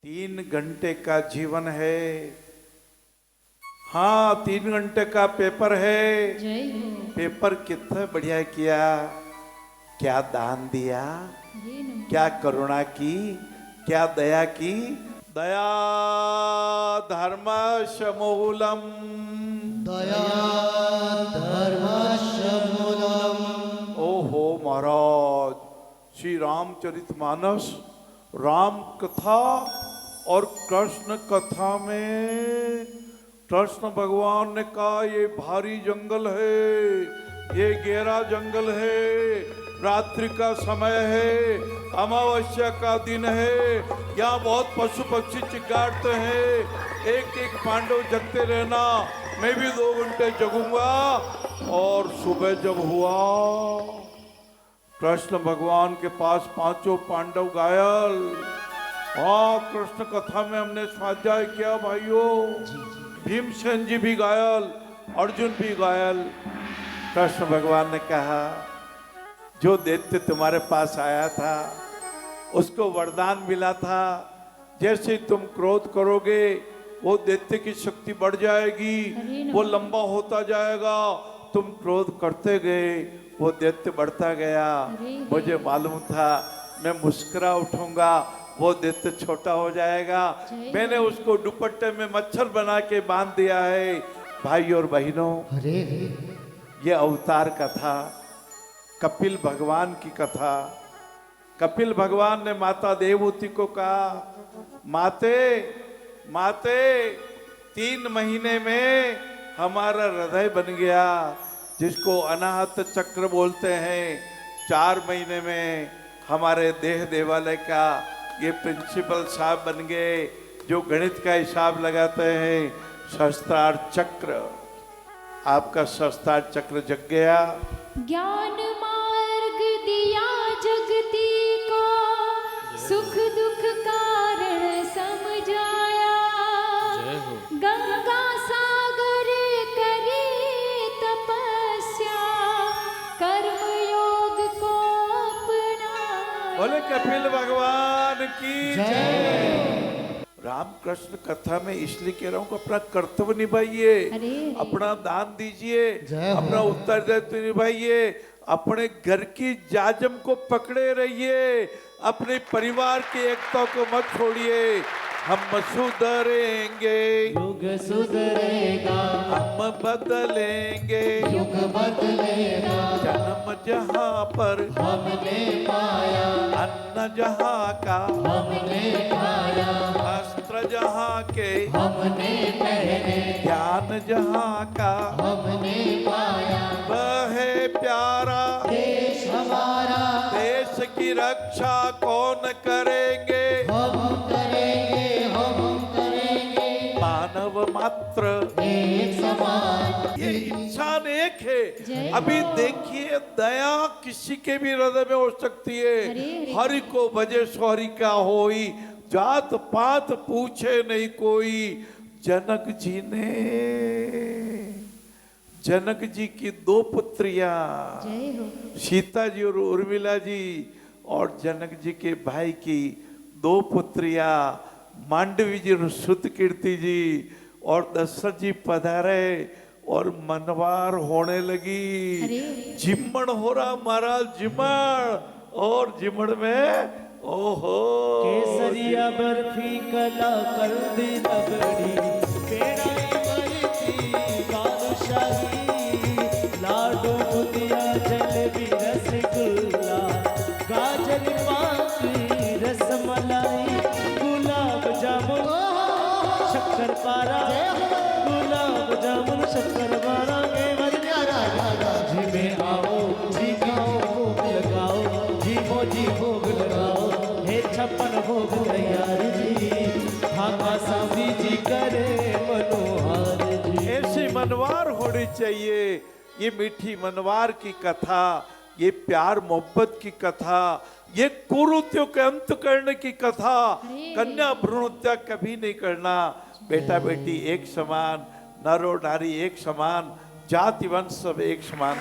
3 घंटे का जीवन है। हाँ, 3 घंटे का पेपर है। जय हो। पेपर कितना बढ़िया किया, क्या दान दिया, क्या करुणा की, क्या दया की। दया धर्मशमूलम, दया धर्मशमूलम। ओहो महाराज, श्री रामचरितमानस राम कथा और कृष्ण कथा में कृष्ण भगवान ने कहा ये भारी जंगल है, ये गहरा जंगल है, रात्रि का समय है, अमावस्या का दिन है, यहाँ बहुत पशु पक्षी चिल्लाते हैं। एक एक पांडव जगते रहना, मैं भी 2 घंटे जगूंगा। और सुबह जब हुआ, कृष्ण भगवान के पास 5 पांडव घायल। हाँ, कृष्ण कथा में हमने स्वाध्याय किया भाइयों। भीमसेन जी भी घायल, अर्जुन भी घायल। कृष्ण भगवान ने कहा जो दैत्य तुम्हारे पास आया था उसको वरदान मिला था, जैसे तुम क्रोध करोगे वो दैत्य की शक्ति बढ़ जाएगी, वो लंबा होता जाएगा। तुम क्रोध करते गए, वो दैत्य बढ़ता गया। मुझे मालूम था मैं मुस्कुरा उठूंगा, वो दैत्य छोटा हो जाएगा। मैंने उसको दुपट्टे में मच्छर बना के बांध दिया है। भाई और बहनों, ये अवतार कथा, कपिल भगवान की कथा। कपिल भगवान ने माता देवहूति को कहा, माते माते 3 महीने में हमारा हृदय बन गया, जिसको अनाहत चक्र बोलते हैं। 4 महीने में हमारे देह देवालय का ये प्रिंसिपल साहब बन गए, जो गणित का हिसाब लगाते हैं। सहस्त्रार चक्र, आपका सहस्त्रार चक्र जग गया। ज्ञान मार्ग दिया जगती को, सुख दुख कारण समझाया। गंगा सागर करे तपस्या, कर्म योग को अपनाया। बोले कपिल भगवान की जय। रामकृष्ण कथा में इसलिए कह रहा हूँ कि अपना कर्तव्य निभाइए, अपना दान दीजिए, अपना उत्तरदायित्व निभाइए, अपने घर की जाजम को पकड़े रहिए, अपने परिवार की एकता को मत छोड़िए। हम सुधरेंगे, युग सुधरेगा, हम बदलेंगे, युग बदलेगा। जन्म जहाँ पर हमने पाया, अन्न जहाँ का हमने खाया, अस्त्र जहाँ के हमने पहने, ज्ञान जहाँ का हमने पाया। वह है प्यारा देश हमारा, देश की रक्षा कौन करेंगे? हम करेंगे, हम करेंगे। मानव मात्र एक समान, ये इंसान एक है। अभी देखिए, दया किसी के भी हृदय में हो सकती है। हरि को भजे सौरी का होई, जात पात पूछे नहीं कोई। जनक जी की 2 पुत्रियां, सीता जी और उर्मिला जी, और जनक जी के भाई की 2 पुत्रियां, मांडवी जी और श्रुतकीर्ति जी। और दशरथ जी पधारे और मनवार होने लगी। जिम्मण हो रहा महाराज, जिम्मण। और जिम्मण में ओहो, केसरिया बर्फी कला कंदी रबड़ी, पेड़ा इमरती बालूशाही, लाडू बुंदिया जलेबी रसगुल्ला, गाजर पाकी रसमलाई, गुलाब जामुन शक्कर पारा, गुलाब जामुन शक्कर पारा। जी में आओ, जी खाओ, भोग लगाओ, जी मोजी भोग लगाओ। हे 56 भोग तैयार जी, खाका सावी जी करे मनोहार जी। ऐसी मनवार होनी चाहिए। ये मीठी मनवार की कथा, ये प्यार मोहब्बत की कथा, ये कुरीतियों के अंत करने की कथा। कन्या भ्रूण हत्या कभी नहीं करना। बेटा बेटी एक समान, नर और नारी एक समान, जाति वंश सब एक समान।